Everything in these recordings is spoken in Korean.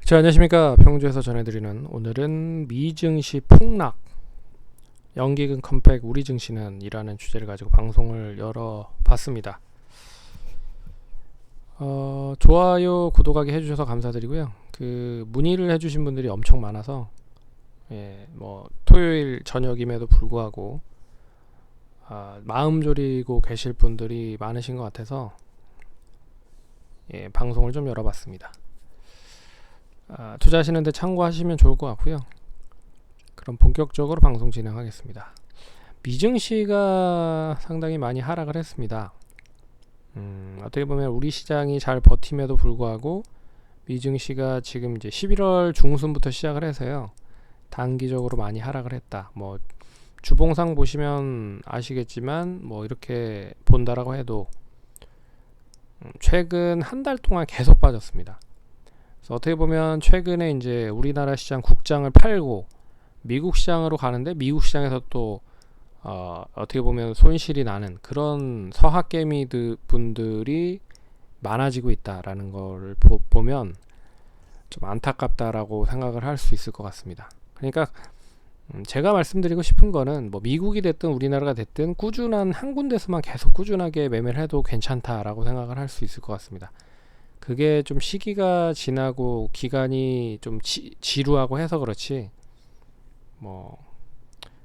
자, 안녕하십니까. 평주에서 전해드리는 오늘은 미증시 폭락, 연기금 컴백 우리 증시는 이라는 주제를 가지고 방송을 열어봤습니다. 좋아요, 구독하기 해주셔서 감사드리고요. 문의를 해주신 분들이 엄청 많아서 토요일 저녁임에도 불구하고 마음 졸이고 계실 분들이 많으신 것 같아서 방송을 좀 열어봤습니다. 투자하시는데 참고하시면 좋을 것 같고요. 그럼 본격적으로 방송 진행하겠습니다. 미증시가 상당히 많이 하락을 했습니다. 어떻게 보면 우리 시장이 잘 버팀에도 불구하고 미증시가 지금 이제 11월 중순부터 시작을 해서요, 단기적으로 많이 하락을 했다. 주봉상 보시면 아시겠지만 이렇게 본다라고 해도 최근 한 달 동안 계속 빠졌습니다. 그래서 어떻게 보면 최근에 이제 우리나라 시장 국장을 팔고 미국 시장으로 가는데, 미국 시장에서 또 어떻게 보면 손실이 나는 그런 서학개미 분들이 많아지고 있다라는 걸 보면 좀 안타깝다라고 생각을 할 수 있을 것 같습니다. 그러니까 제가 말씀드리고 싶은 거는 미국이 됐든 우리나라가 됐든 꾸준한 한 군데서만 계속 꾸준하게 매매를 해도 괜찮다라고 생각을 할 수 있을 것 같습니다. 그게 좀 시기가 지나고 기간이 좀 지루하고 해서 그렇지,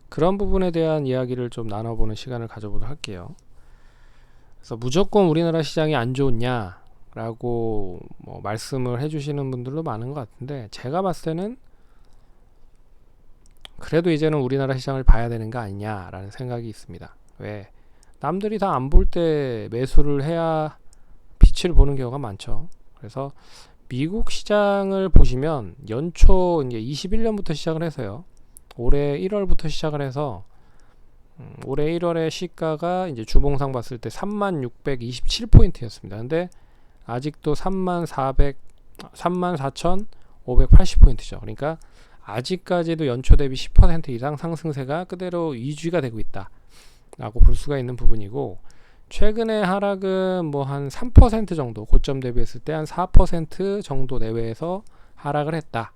그런 부분에 대한 이야기를 좀 나눠보는 시간을 가져보도록 할게요. 그래서 무조건 우리나라 시장이 안 좋냐 라고 말씀을 해주시는 분들도 많은 것 같은데, 제가 봤을 때는 그래도 이제는 우리나라 시장을 봐야 되는 거 아니냐라는 생각이 있습니다. 왜? 남들이 다 안 볼 때 매수를 해야 빛을 보는 경우가 많죠. 그래서 미국 시장을 보시면 연초 이제 21년부터 시작을 해서요, 올해 1월부터 시작을 해서 올해 1월에 시가가 이제 주봉상 봤을 때 3627포인트였습니다. 근데 아직도 34,580포인트죠. 그러니까 아직까지도 연초 대비 10% 이상 상승세가 그대로 유지가 되고 있다 라고 볼 수가 있는 부분이고, 최근의 하락은 한 3% 정도, 고점 대비했을 때 한 4% 정도 내외에서 하락을 했다.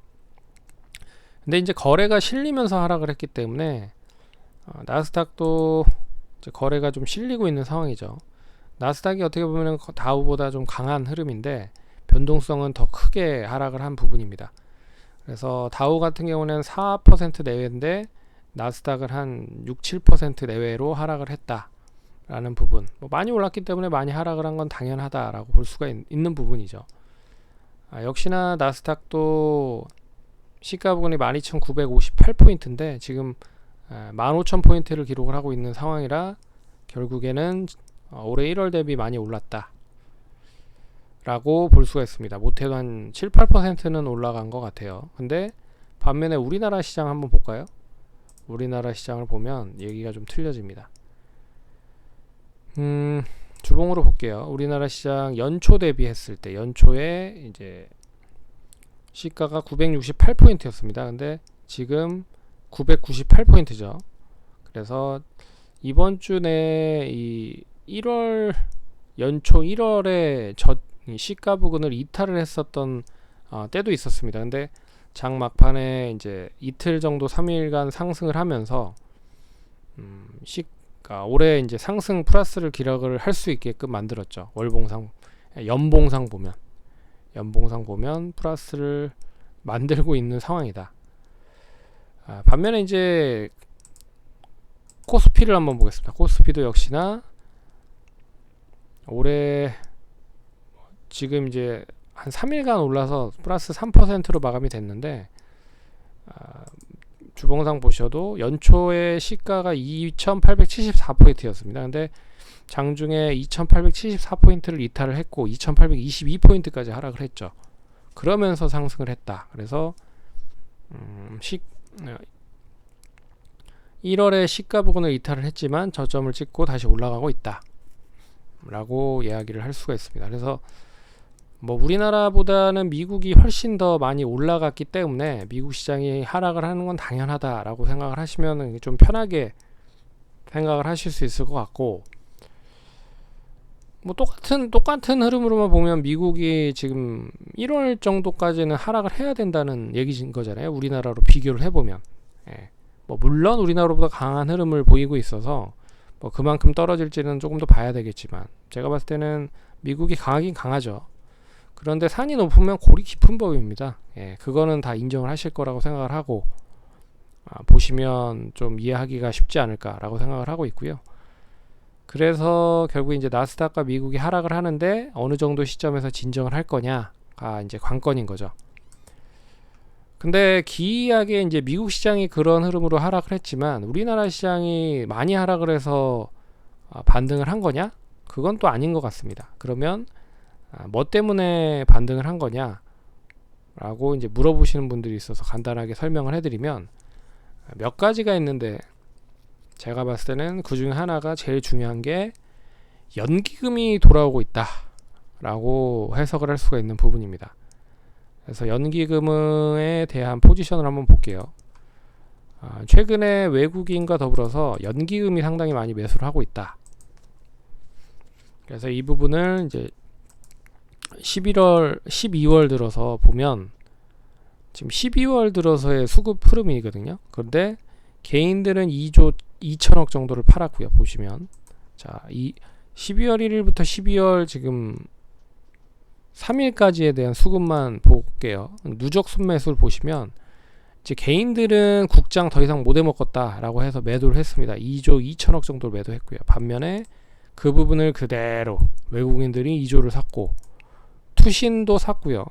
근데 이제 거래가 실리면서 하락을 했기 때문에 나스닥도 이제 거래가 좀 실리고 있는 상황이죠. 나스닥이 어떻게 보면 다우보다 좀 강한 흐름인데 변동성은 더 크게 하락을 한 부분입니다. 그래서 다우 같은 경우는 4% 내외인데 나스닥은 한 6, 7% 내외로 하락을 했다 라는 부분. 많이 올랐기 때문에 많이 하락을 한 건 당연하다라고 볼 수가 있는 부분이죠. 역시나 나스닥도 시가 부근이 12,958포인트인데 지금 15,000포인트를 기록을 하고 있는 상황이라 결국에는 올해 1월 대비 많이 올랐다 라고 볼 수가 있습니다. 못해도 한 7, 8%는 올라간 것 같아요. 근데 반면에 우리나라 시장 한번 볼까요? 우리나라 시장을 보면 얘기가 좀 틀려집니다. 주봉으로 볼게요. 우리나라 시장 연초 대비했을 때, 연초에 이제 시가가 968포인트였습니다. 근데 지금 998포인트죠. 그래서 이번 주 내에 이 1월, 연초 1월에 시가 부근을 이탈을 했었던 때도 있었습니다. 근데 장 막판에 이제 이틀 정도 3일간 상승을 하면서 올해 이제 상승 플러스를 기록을 할 수 있게끔 만들었죠. 연봉상 보면 플러스를 만들고 있는 상황이다. 반면에 이제 코스피를 한번 보겠습니다. 코스피도 역시나 올해 지금 이제 한 3일간 올라서 플러스 3%로 마감이 됐는데, 주봉상 보셔도 연초에 시가가 2,874포인트였습니다. 근데 장중에 2,874포인트를 이탈을 했고 2,822포인트까지 하락을 했죠. 그러면서 상승을 했다. 그래서 1월에 시가 부근을 이탈을 했지만 저점을 찍고 다시 올라가고 있다 라고 이야기를 할 수가 있습니다. 그래서 우리나라보다는 미국이 훨씬 더 많이 올라갔기 때문에 미국 시장이 하락을 하는 건 당연하다라고 생각을 하시면 좀 편하게 생각을 하실 수 있을 것 같고, 뭐 똑같은 흐름으로만 보면 미국이 지금 1월 정도까지는 하락을 해야 된다는 얘기인 거잖아요. 우리나라로 비교를 해보면. 예. 뭐 물론 우리나라보다 강한 흐름을 보이고 있어서 뭐 그만큼 떨어질지는 조금 더 봐야 되겠지만, 제가 봤을 때는 미국이 강하긴 강하죠. 그런데 산이 높으면 골이 깊은 법입니다. 예. 그거는 다 인정을 하실 거라고 생각을 하고, 보시면 좀 이해하기가 쉽지 않을까라고 생각을 하고 있고요. 그래서 결국 이제 나스닥과 미국이 하락을 하는데 어느 정도 시점에서 진정을 할 거냐가 이제 관건인 거죠. 근데 기이하게 이제 미국 시장이 그런 흐름으로 하락을 했지만 우리나라 시장이 많이 하락을 해서 반등을 한 거냐? 그건 또 아닌 것 같습니다. 그러면 뭐 때문에 반등을 한 거냐? 라고 이제 물어보시는 분들이 있어서 간단하게 설명을 해드리면, 몇 가지가 있는데 제가 봤을 때는 그 중에 하나가 제일 중요한 게 연기금이 돌아오고 있다 라고 해석을 할 수가 있는 부분입니다. 그래서 연기금에 대한 포지션을 한번 볼게요. 최근에 외국인과 더불어서 연기금이 상당히 많이 매수를 하고 있다. 그래서 이 부분을 이제 12월 들어서 보면 지금 12월 들어서의 수급 흐름이거든요. 그런데 개인들은 2조 2천억 정도를 팔았고요. 보시면 자, 이 12월 1일부터 12월 지금 3일까지에 대한 수급만 볼게요. 누적 순매수를 보시면 이제 개인들은 국장 더 이상 못 해먹었다 라고 해서 매도를 했습니다. 2조 2천억 정도를 매도했고요. 반면에 그 부분을 그대로 외국인들이 2조를 샀고, 투신도 샀고요,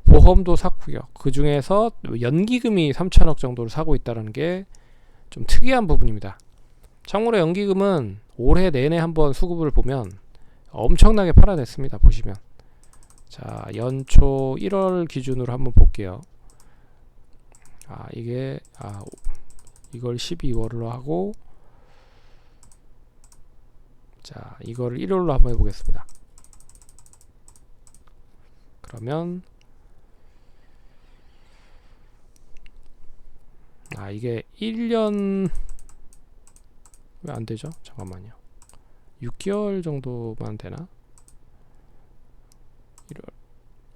보험도 샀고요. 그 중에서 연기금이 3천억 정도를 사고 있다는 게 좀 특이한 부분입니다. 참고로 연기금은 올해 내내 한번 수급을 보면 엄청나게 팔아냈습니다. 보시면 자, 연초 1월 기준으로 한번 볼게요. 이걸 12월로 하고, 자, 이거를 1월로 한번 해보겠습니다. 그러면 이게 1년 왜 안 되죠? 잠깐만요. 6개월 정도만 되나?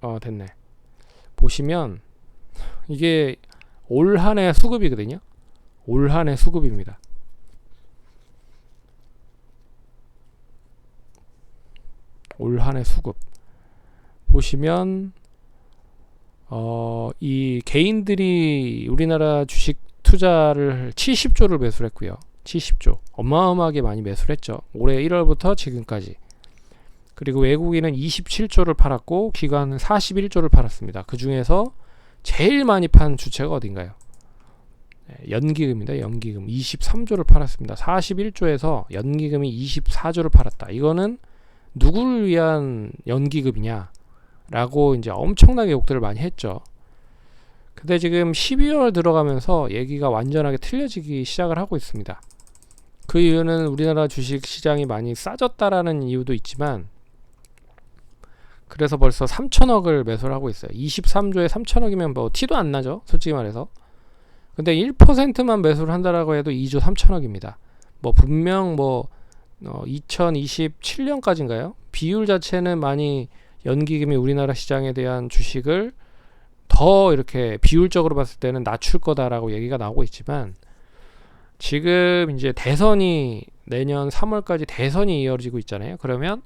1월 됐네. 보시면 이게 올 한해 수급이거든요. 올 한해 수급입니다. 올 한해 수급 보시면 이 개인들이 우리나라 주식 투자를 70조를 매수를 했고요. 70조 어마어마하게 많이 매수를 했죠. 올해 1월부터 지금까지. 그리고 외국인은 27조를 팔았고 기관은 41조를 팔았습니다. 그 중에서 제일 많이 판 주체가 어딘가요? 연기금입니다. 연기금 23조를 팔았습니다. 41조에서 연기금이 24조를 팔았다. 이거는 누구를 위한 연기금이냐 라고 이제 엄청나게 욕들을 많이 했죠. 근데 지금 12월 들어가면서 얘기가 완전하게 틀려지기 시작을 하고 있습니다. 그 이유는 우리나라 주식 시장이 많이 싸졌다라는 이유도 있지만, 그래서 벌써 3천억을 매수를 하고 있어요. 23조에 3천억이면 뭐 티도 안 나죠, 솔직히 말해서. 근데 1%만 매수를 한다라고 해도 2조 3천억입니다. 뭐 분명 2027년까지인가요? 비율 자체는 많이 연기금이 우리나라 시장에 대한 주식을 더 이렇게 비율적으로 봤을 때는 낮출 거다라고 얘기가 나오고 있지만, 지금 이제 대선이 내년 3월까지 대선이 이어지고 있잖아요. 그러면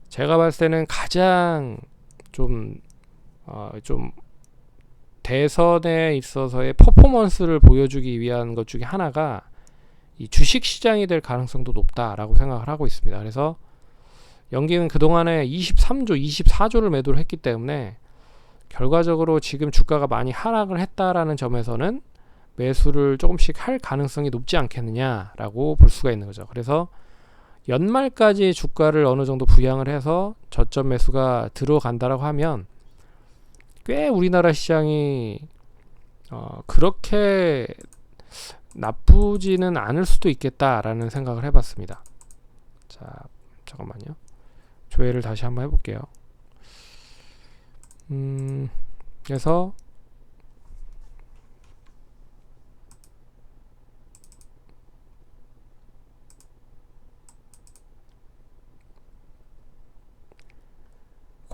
제가 봤을 때는 가장 좀 대선에 있어서의 퍼포먼스를 보여주기 위한 것 중에 하나가 이 주식 시장이 될 가능성도 높다라고 생각을 하고 있습니다. 그래서 연기는 그동안에 23조, 24조를 매도를 했기 때문에 결과적으로 지금 주가가 많이 하락을 했다라는 점에서는 매수를 조금씩 할 가능성이 높지 않겠느냐라고 볼 수가 있는 거죠. 그래서 연말까지 주가를 어느 정도 부양을 해서 저점 매수가 들어간다라고 하면 꽤 우리나라 시장이 그렇게 나쁘지는 않을 수도 있겠다라는 생각을 해봤습니다. 자, 잠깐만요. 조회를 다시 한번 해볼게요. 그래서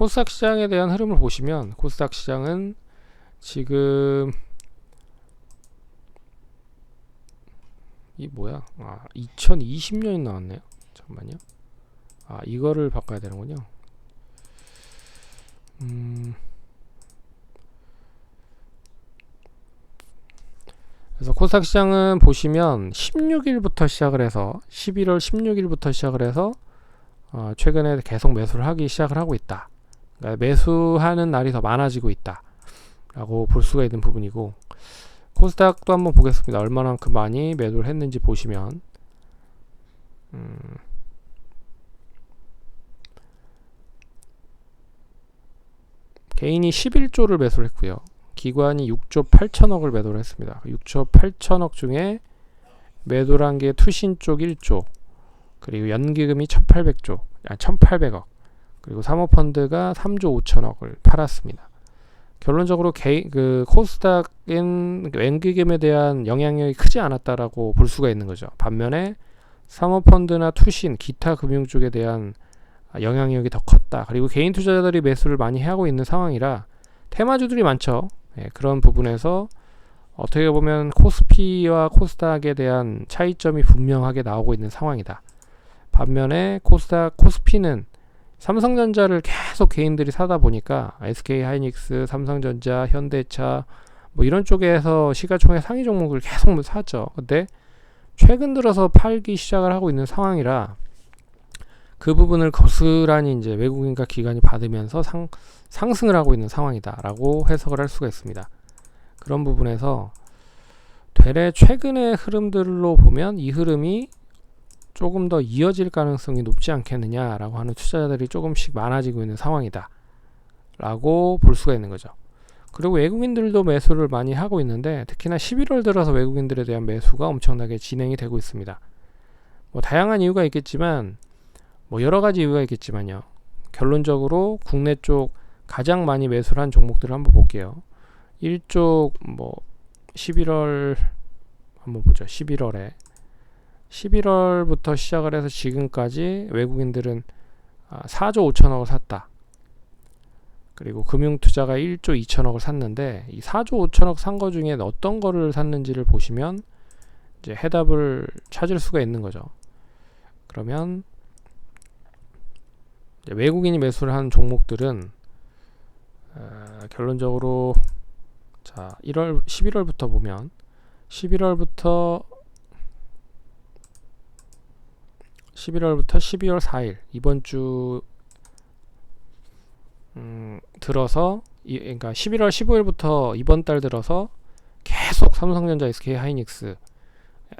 코스닥 시장에 대한 흐름을 보시면 코스닥 시장은 지금 이 뭐야? 2020년이 나왔네요. 잠깐만요. 이거를 바꿔야 되는군요. 그래서 코스닥 시장은 보시면 16일부터 시작을 해서 11월 16일부터 시작을 해서 최근에 계속 매수를 하기 시작을 하고 있다. 그러니까 매수하는 날이 더 많아지고 있다 라고 볼 수가 있는 부분이고, 코스닥도 한번 보겠습니다. 얼마만큼 많이 매도를 했는지 보시면 개인이 11조를 매수를 했고요. 기관이 6조 8천억을 매도를 했습니다. 6조 8천억 중에 매도를 한 게 투신 쪽 1조, 그리고 연기금이 1,800억, 그리고 사모펀드가 3조 5천억을 팔았습니다. 결론적으로 코스닥은 연기금에 대한 영향력이 크지 않았다라고 볼 수가 있는 거죠. 반면에 사모펀드나 투신, 기타 금융 쪽에 대한 영향력이 더 컸다. 그리고 개인 투자자들이 매수를 많이 하고 있는 상황이라 테마주들이 많죠. 그런 부분에서 어떻게 보면 코스피와 코스닥에 대한 차이점이 분명하게 나오고 있는 상황이다. 반면에 코스피는 삼성전자를 계속 개인들이 사다 보니까 SK하이닉스, 삼성전자, 현대차 뭐 이런 쪽에서 시가총액 상위 종목을 계속 사죠. 근데 최근 들어서 팔기 시작을 하고 있는 상황이라 그 부분을 고스란히 이제 외국인과 기관이 받으면서 상승을 하고 있는 상황이다라고 해석을 할 수가 있습니다. 그런 부분에서 되레 최근의 흐름들로 보면 이 흐름이 조금 더 이어질 가능성이 높지 않겠느냐라고 하는 투자자들이 조금씩 많아지고 있는 상황이다 라고 볼 수가 있는 거죠. 그리고 외국인들도 매수를 많이 하고 있는데, 특히나 11월 들어서 외국인들에 대한 매수가 엄청나게 진행이 되고 있습니다. 뭐 다양한 이유가 있겠지만, 뭐 여러 가지 이유가 있겠지만요, 결론적으로 국내 쪽 가장 많이 매수를 한 종목들을 한번 볼게요. 1쪽 뭐 11월 한번 보죠. 11월부터 시작을 해서 지금까지 외국인들은 4조 5천억을 샀다. 그리고 금융투자가 1조 2천억을 샀는데, 이 4조 5천억 산 거 중에 어떤 거를 샀는지를 보시면 이제 해답을 찾을 수가 있는 거죠. 그러면 이제 외국인이 매수를 한 종목들은 결론적으로 11월부터 보면 11월부터 12월 4일 이번 주 들어서 그러니까 11월 15일부터 이번 달 들어서 계속 삼성전자, SK하이닉스,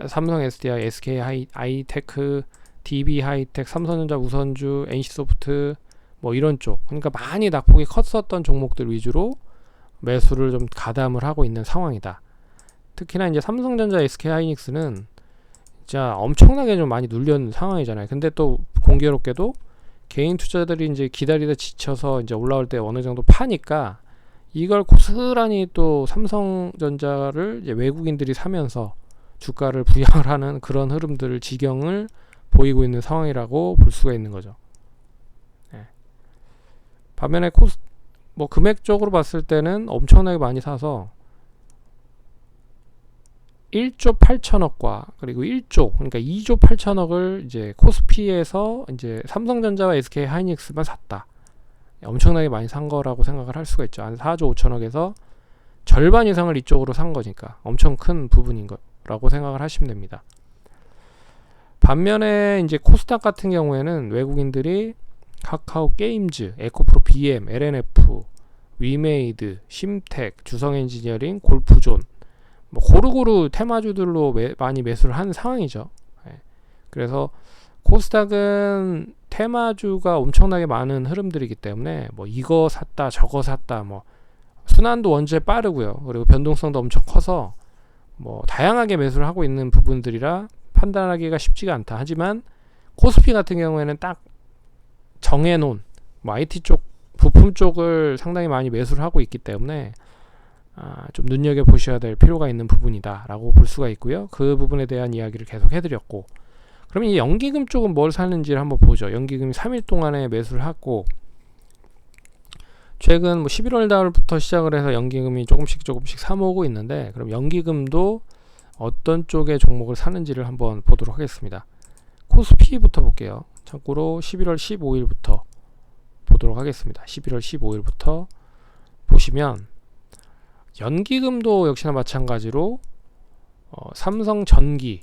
삼성 SDI, SK하이테크, DB하이텍, 삼성전자, 우선주, NC소프트 뭐 이런 쪽, 그러니까 많이 낙폭이 컸었던 종목들 위주로 매수를 좀 가담을 하고 있는 상황이다. 특히나 이제 삼성전자, SK하이닉스는 진짜 엄청나게 좀 많이 눌려있는 상황이잖아요. 근데 또 공교롭게도 개인 투자자들이 이제 기다리다 지쳐서 이제 올라올 때 어느 정도 파니까 이걸 고스란히 또 삼성전자를 이제 외국인들이 사면서 주가를 부양을 하는 그런 흐름들을 지경을 보이고 있는 상황이라고 볼 수가 있는 거죠. 반면에 뭐 금액적으로 봤을 때는 엄청나게 많이 사서 1조 8천억과 그리고 1조, 그러니까 2조 8천억을 이제 코스피에서 이제 삼성전자와 SK하이닉스만 샀다. 엄청나게 많이 산 거라고 생각을 할 수가 있죠. 한 4조 5천억에서 절반 이상을 이쪽으로 산 거니까 엄청 큰 부분인 거라고 생각을 하시면 됩니다. 반면에 이제 코스닥 같은 경우에는 외국인들이 카카오 게임즈, 에코프로 BM, LNF, 위메이드, 심텍, 주성엔지니어링, 골프존 뭐 고루고루 테마주들로 많이 매수를 하는 상황이죠. 그래서 코스닥은 테마주가 엄청나게 많은 흐름들이기 때문에 뭐 이거 샀다 저거 샀다, 뭐 순환도 원체 빠르고요. 그리고 변동성도 엄청 커서 뭐 다양하게 매수를 하고 있는 부분들이라 판단하기가 쉽지가 않다. 하지만 코스피 같은 경우에는 딱 정해놓은 뭐 IT 쪽 부품 쪽을 상당히 많이 매수를 하고 있기 때문에 좀 눈여겨보셔야 될 필요가 있는 부분이다 라고 볼 수가 있고요. 그 부분에 대한 이야기를 계속 해드렸고, 그러면 이 연기금 쪽은 뭘 사는지를 한번 보죠. 연기금이 3일 동안에 매수를 하고 최근 뭐 11월 달부터 시작을 해서 연기금이 조금씩 사모으고 있는데, 그럼 연기금도 어떤 쪽의 종목을 사는지를 한번 보도록 하겠습니다. 코스피부터 볼게요. 참고로 11월 15일부터 보도록 하겠습니다. 11월 15일부터 보시면 연기금도 역시나 마찬가지로 삼성전기,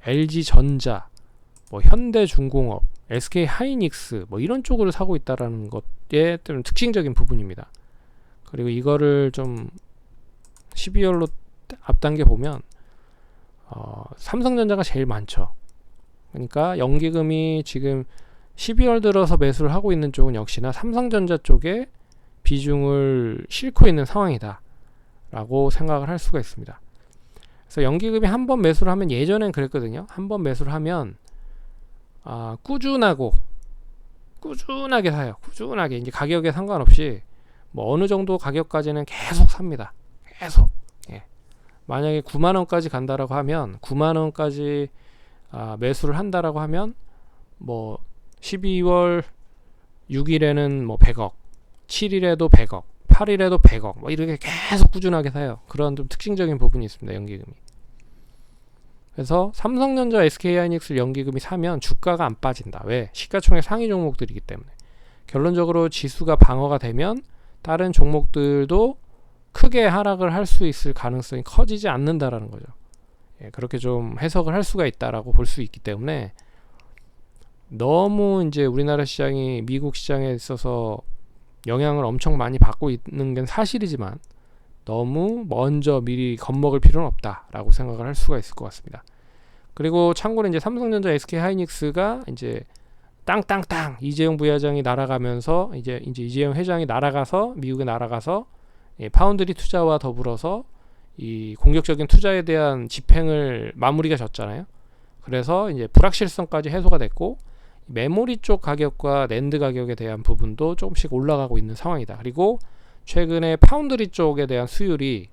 LG전자, 뭐 현대중공업, SK하이닉스 뭐 이런 쪽을 사고 있다라는 것에 좀 특징적인 부분입니다. 그리고 이거를 좀 12월로 앞당겨 보면 삼성전자가 제일 많죠. 그러니까 연기금이 지금 12월 들어서 매수를 하고 있는 쪽은 역시나 삼성전자 쪽에 비중을 싣고 있는 상황이다 라고 생각을 할 수가 있습니다. 그래서 연기금이 한번 매수를 하면, 예전엔 그랬거든요. 한번 매수를 하면 꾸준하게 사요. 꾸준하게 이제 가격에 상관없이 뭐 어느 정도 가격까지는 계속 삽니다. 계속. 예. 만약에 9만원까지 간다라고 하면 9만원까지 매수를 한다라고 하면 뭐 12월 6일에는 뭐 100억, 7일에도 100억, 8일에도 100억 뭐 이렇게 계속 꾸준하게 사요. 그런 좀 특징적인 부분이 있습니다. 연기금이. 그래서 삼성전자, SK하이닉스 연기금이 사면 주가가 안 빠진다. 왜? 시가총액 상위 종목들이기 때문에. 결론적으로 지수가 방어가 되면 다른 종목들도 크게 하락을 할 수 있을 가능성이 커지지 않는다라는 거죠. 예, 그렇게 좀 해석을 할 수가 있다라고 볼 수 있기 때문에, 너무 이제 우리나라 시장이 미국 시장에 있어서 영향을 엄청 많이 받고 있는 건 사실이지만 너무 먼저 미리 겁먹을 필요는 없다라고 생각을 할 수가 있을 것 같습니다. 그리고 참고로 이제 삼성전자, SK하이닉스가 이제 땅땅땅 이재용 부회장이 날아가면서 이제 이재용 회장이 날아가서 미국에 날아가서 파운드리 투자와 더불어서 이 공격적인 투자에 대한 집행을 마무리가 졌잖아요. 그래서 이제 불확실성까지 해소가 됐고, 메모리 쪽 가격과 낸드 가격에 대한 부분도 조금씩 올라가고 있는 상황이다. 그리고 최근에 파운드리 쪽에 대한 수율이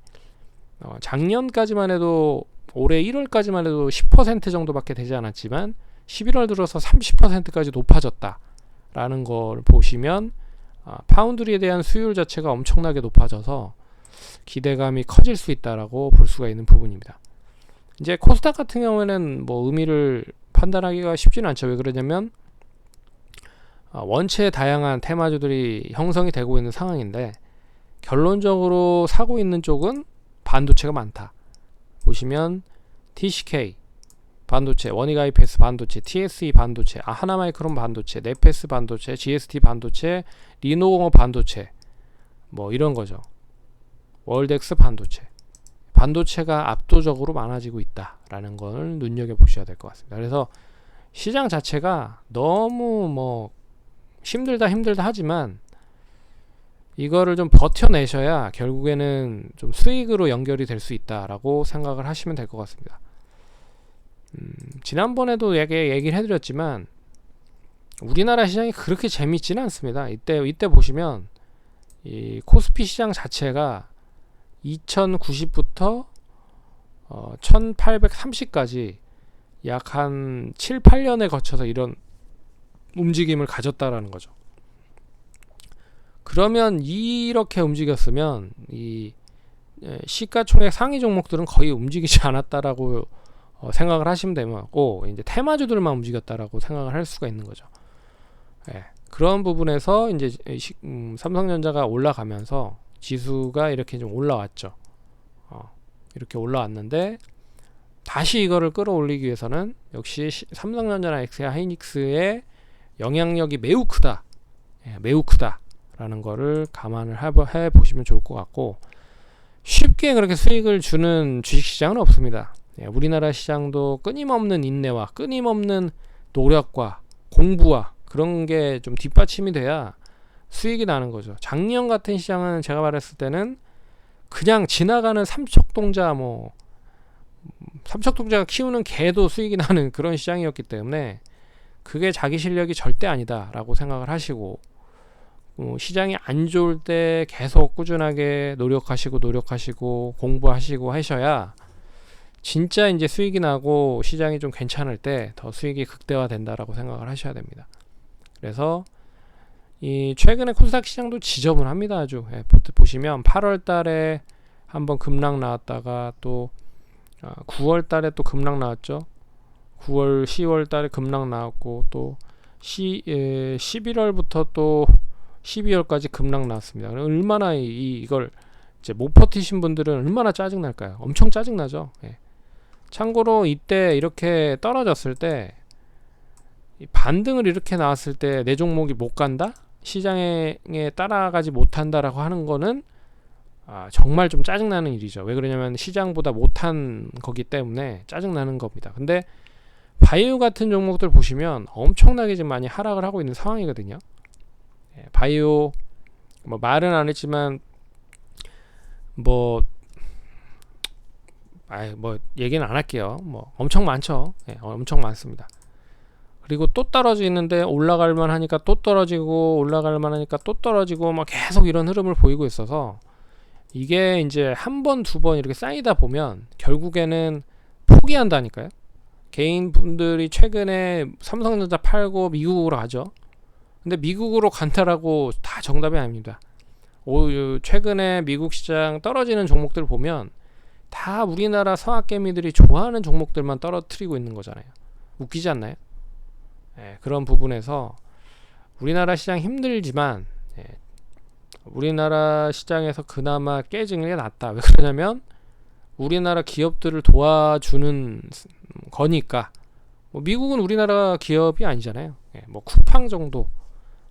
작년까지만 해도, 올해 1월까지만 해도 10% 정도밖에 되지 않았지만 11월 들어서 30%까지 높아졌다라는 걸 보시면 파운드리에 대한 수율 자체가 엄청나게 높아져서 기대감이 커질 수 있다라고 볼 수가 있는 부분입니다. 이제 코스닥 같은 경우에는 뭐 의미를 판단하기가 쉽지는 않죠. 왜 그러냐면 원체 다양한 테마주들이 형성이 되고 있는 상황인데, 결론적으로 사고 있는 쪽은 반도체가 많다. 보시면 TCK 반도체, 원익 IPS 반도체, TSE 반도체, 하나마이크론 반도체, 네페스 반도체, GST 반도체, 리노공업 반도체 뭐 이런 거죠. 월덱스 반도체. 반도체가 압도적으로 많아지고 있다라는 걸 눈여겨보셔야 될 것 같습니다. 그래서 시장 자체가 너무 뭐 힘들다 하지만 이거를 좀 버텨내셔야 결국에는 좀 수익으로 연결이 될 수 있다라고 생각을 하시면 될 것 같습니다. 지난번에도 얘기를 해드렸지만 우리나라 시장이 그렇게 재밌지는 않습니다. 이때 보시면 이 코스피 시장 자체가 2090부터 1830까지 약 한 7, 8년에 거쳐서 이런 움직임을 가졌다라는 거죠. 그러면 이렇게 움직였으면 이 시가총액 상위 종목들은 거의 움직이지 않았다라고 생각을 하시면 되고, 이제 테마주들만 움직였다라고 생각을 할 수가 있는 거죠. 예, 그런 부분에서 이제 삼성전자가 올라가면서 지수가 이렇게 좀 올라왔죠. 이렇게 올라왔는데, 다시 이거를 끌어올리기 위해서는 역시 삼성전자나 SK하이닉스의 영향력이 매우 크다. 매우 크다라는 거를 감안을 해 보시면 좋을 것 같고, 쉽게 그렇게 수익을 주는 주식시장은 없습니다. 우리나라 시장도 끊임없는 인내와 끊임없는 노력과 공부와 그런 게 좀 뒷받침이 돼야 수익이 나는 거죠. 작년 같은 시장은 제가 말했을 때는 그냥 지나가는 삼척동자가 키우는 개도 수익이 나는 그런 시장이었기 때문에 그게 자기 실력이 절대 아니다라고 생각을 하시고, 시장이 안 좋을 때 계속 꾸준하게 노력하시고 공부하시고 하셔야 진짜 이제 수익이 나고 시장이 좀 괜찮을 때 더 수익이 극대화된다라고 생각을 하셔야 됩니다. 그래서 이 최근에 코스닥 시장도 지저분합니다. 아주. 예, 보시면 8월 달에 한번 급락 나왔다가 또 9월 달에 또 급락 나왔죠. 9월, 10월 달에 급락 나왔고 또 11월부터 또 12월까지 급락 나왔습니다. 얼마나 이걸 이제 못 버티신 분들은 얼마나 짜증 날까요? 엄청 짜증 나죠. 예. 참고로 이때 이렇게 떨어졌을 때 반등을 이렇게 나왔을 때 내 종목이 못 간다? 시장에 따라가지 못한다라고 하는 거는 정말 좀 짜증나는 일이죠. 왜 그러냐면 시장보다 못한 거기 때문에 짜증나는 겁니다. 근데 바이오 같은 종목들 보시면 엄청나게 지금 많이 하락을 하고 있는 상황이거든요. 예, 바이오 뭐 말은 안 했지만 뭐 얘기는 안 할게요. 뭐 엄청 많죠. 예, 엄청 많습니다. 그리고 또 떨어지는데 올라갈만 하니까 또 떨어지고 올라갈만 하니까 또 떨어지고 막 계속 이런 흐름을 보이고 있어서 이게 이제 한 번, 두 번 이렇게 쌓이다 보면 결국에는 포기한다니까요. 개인분들이 최근에 삼성전자 팔고 미국으로 가죠. 근데 미국으로 간다라고 다 정답이 아닙니다. 최근에 미국 시장 떨어지는 종목들 보면 다 우리나라 서학개미들이 좋아하는 종목들만 떨어뜨리고 있는 거잖아요. 웃기지 않나요? 예, 그런 부분에서 우리나라 시장 힘들지만 우리나라 시장에서 그나마 깨지는 게 낫다. 왜 그러냐면 우리나라 기업들을 도와주는 거니까. 뭐 미국은 우리나라 기업이 아니잖아요. 예, 뭐 쿠팡 정도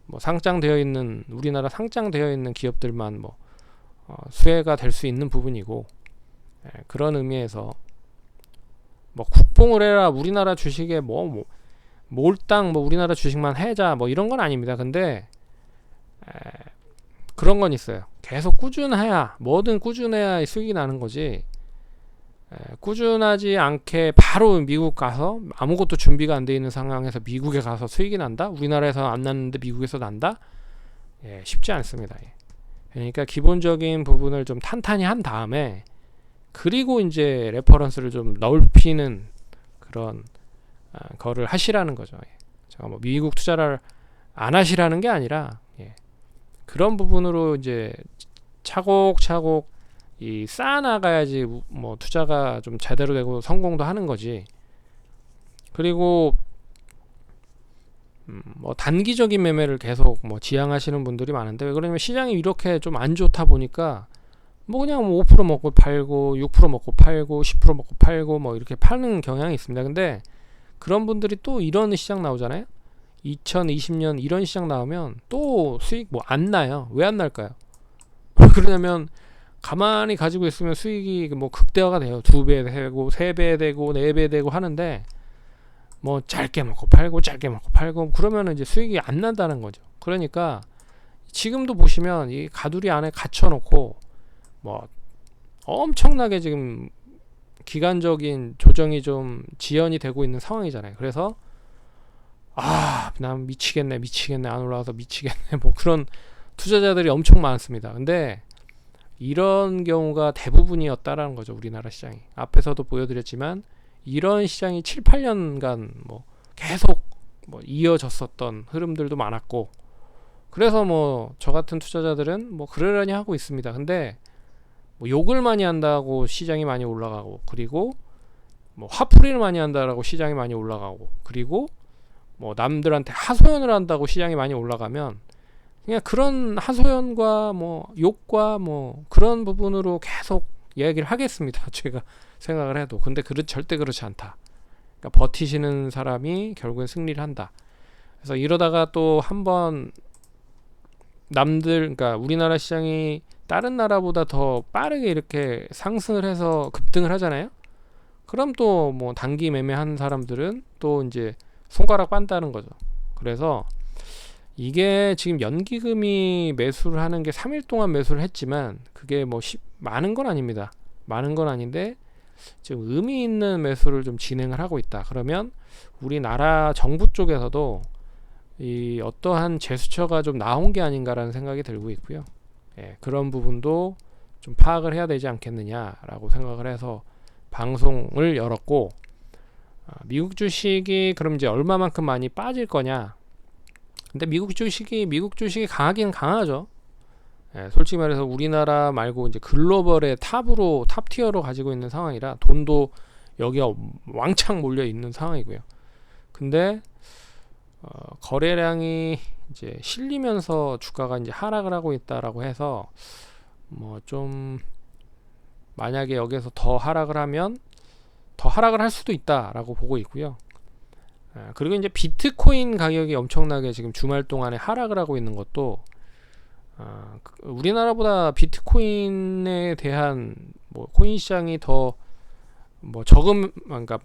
뭐 상장되어 있는 우리나라 상장되어 있는 기업들만 뭐 수혜가 될 수 있는 부분이고, 예, 그런 의미에서 뭐 국뽕을 해라 우리나라 주식에 몰당 뭐 우리나라 주식만 해자 뭐 이런 건 아닙니다. 근데 그런 건 있어요. 계속 꾸준해야 뭐든 꾸준해야 수익이 나는 거지. 꾸준하지 않게 바로 미국 가서 아무것도 준비가 안 돼 있는 상황에서 미국에 가서 수익이 난다? 우리나라에서 안 났는데 미국에서 난다? 예, 쉽지 않습니다. 예. 그러니까 기본적인 부분을 좀 탄탄히 한 다음에 그리고 이제 레퍼런스를 좀 넓히는 그런 거를 하시라는 거죠. 예. 제가 뭐 미국 투자를 안 하시라는 게 아니라, 예. 그런 부분으로 이제 차곡차곡 쌓아나가야지 뭐 투자가 좀 제대로 되고 성공도 하는 거지. 그리고 뭐 단기적인 매매를 계속 뭐 지향하시는 분들이 많은데, 왜 그러냐면 시장이 이렇게 좀 안 좋다 보니까 뭐 그냥 뭐 5% 먹고 팔고 6% 먹고 팔고 10% 먹고 팔고 뭐 이렇게 파는 경향이 있습니다. 근데 그런 분들이 또 이런 시장 나오잖아요. 2020년 이런 시장 나오면 또 수익 뭐 안 나요. 왜 안 날까요? 그러냐면 가만히 가지고 있으면 수익이 뭐 극대화가 돼요. 2배 되고 3배 되고 4배 되고 하는데 뭐 짧게 먹고 팔고 짧게 먹고 팔고 그러면 이제 수익이 안 난다는 거죠. 그러니까 지금도 보시면 이 가두리 안에 갇혀 놓고 뭐 엄청나게 지금 기간적인 조정이 좀 지연이 되고 있는 상황이잖아요. 그래서 난 미치겠네 안 올라가서 미치겠네 뭐 그런 투자자들이 엄청 많습니다. 근데 이런 경우가 대부분이었다라는 거죠. 우리나라 시장이. 앞에서도 보여드렸지만 이런 시장이 7, 8년간 뭐 계속 뭐 이어졌었던 흐름들도 많았고, 그래서 뭐 저 같은 투자자들은 뭐 그러려니 하고 있습니다. 근데 뭐 욕을 많이 한다고 시장이 많이 올라가고, 그리고 뭐 화풀이를 많이 한다라고 시장이 많이 올라가고, 그리고 뭐 남들한테 하소연을 한다고 시장이 많이 올라가면 그냥 그런 하소연과 뭐 욕과 뭐 그런 부분으로 계속 이야기를 하겠습니다. 제가 생각을 해도. 근데 절대 그렇지 않다. 그러니까 버티시는 사람이 결국엔 승리를 한다. 그래서 이러다가 또 한번 그러니까 우리나라 시장이 다른 나라보다 더 빠르게 이렇게 상승을 해서 급등을 하잖아요. 그럼 또 뭐 단기 매매한 사람들은 또 이제 손가락 빤다는 거죠. 그래서 이게 지금 연기금이 매수를 하는 게 3일 동안 매수를 했지만 그게 뭐 많은 건 아닙니다. 많은 건 아닌데 지금 의미 있는 매수를 좀 진행을 하고 있다. 그러면 우리나라 정부 쪽에서도 이 어떠한 제스처가 좀 나온 게 아닌가라는 생각이 들고 있고요. 예, 그런 부분도 좀 파악을 해야 되지 않겠느냐라고 생각을 해서 방송을 열었고, 미국 주식이 그럼 이제 얼마만큼 많이 빠질 거냐? 근데 미국 주식이 강하긴 강하죠. 예, 솔직히 말해서 우리나라 말고 이제 글로벌의 탑 티어로 가지고 있는 상황이라 돈도 여기에 왕창 몰려 있는 상황이고요. 근데 거래량이 이제 실리면서 주가가 이제 하락을 하고 있다라고 해서 뭐 좀 만약에 여기서 더 하락을 하면 더 하락을 할 수도 있다라고 보고 있고요. 그리고 이제 비트코인 가격이 엄청나게 지금 주말 동안에 하락을 하고 있는 것도 우리나라보다 비트코인에 대한 뭐 코인 시장이 더 뭐 그러니까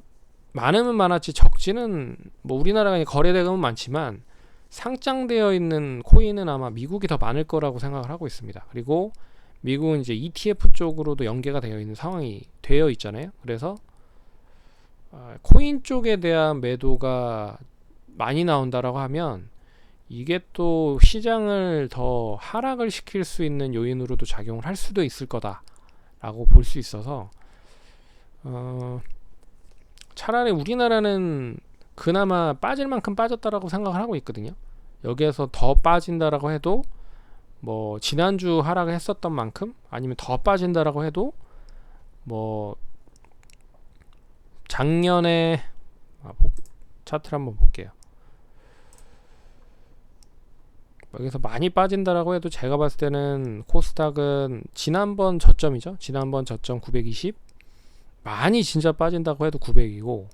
많으면 많았지 적지는 뭐 우리나라가 거래 대금은 많지만 상장되어 있는 코인은 아마 미국이 더 많을 거라고 생각을 하고 있습니다. 그리고 미국은 이제 ETF 쪽으로도 연계가 되어 있는 상황이 되어 있잖아요. 그래서 코인 쪽에 대한 매도가 많이 나온다라고 하면 이게 또 시장을 더 하락을 시킬 수 있는 요인으로도 작용을 할 수도 있을 거다라고 볼 수 있어서 차라리 우리나라는 그나마 빠질 만큼 빠졌다라고 생각을 하고 있거든요. 여기에서 더 빠진다라고 해도 뭐 지난주 하락을 했었던 만큼 아니면 더 빠진다라고 해도 뭐 작년에 차트를 한번 볼게요. 여기서 많이 빠진다라고 해도 제가 봤을 때는 코스닥은 지난번 저점이죠. 지난번 저점 920 많이 진짜 빠진다고 해도 900이고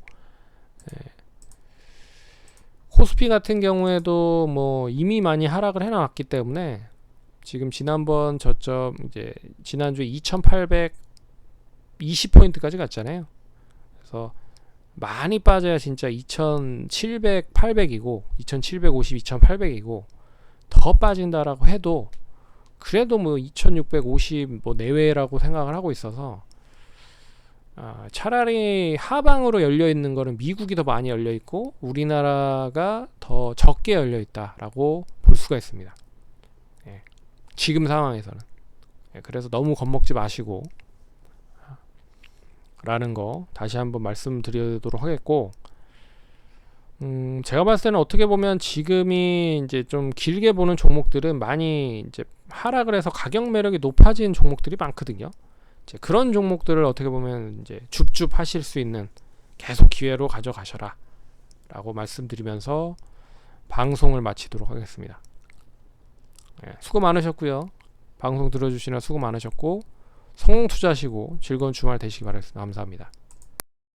코스피 같은 경우에도 뭐 이미 많이 하락을 해놨기 때문에 지금 지난번 저점 이제 지난주에 2820포인트까지 갔잖아요. 그래서 많이 빠져야 진짜 2700, 800이고 2750, 2800이고 더 빠진다라고 해도 그래도 뭐 2650 뭐 내외라고 생각을 하고 있어서 차라리 하방으로 열려 있는 거는 미국이 더 많이 열려 있고 우리나라가 더 적게 열려 있다라고 볼 수가 있습니다. 예, 지금 상황에서는. 예, 그래서 너무 겁먹지 마시고 라는 거 다시 한번 말씀드리도록 하겠고, 제가 봤을 때는 어떻게 보면 지금이 이제 좀 길게 보는 종목들은 많이 이제 하락을 해서 가격 매력이 높아진 종목들이 많거든요. 이제 그런 종목들을 어떻게 보면 이제 줍줍 하실 수 있는 계속 기회로 가져가셔라 라고 말씀드리면서 방송을 마치도록 하겠습니다. 네, 수고 많으셨고요. 방송 들어주시느라 수고 많으셨고 성공 투자하시고 즐거운 주말 되시기 바라겠습니다. 감사합니다.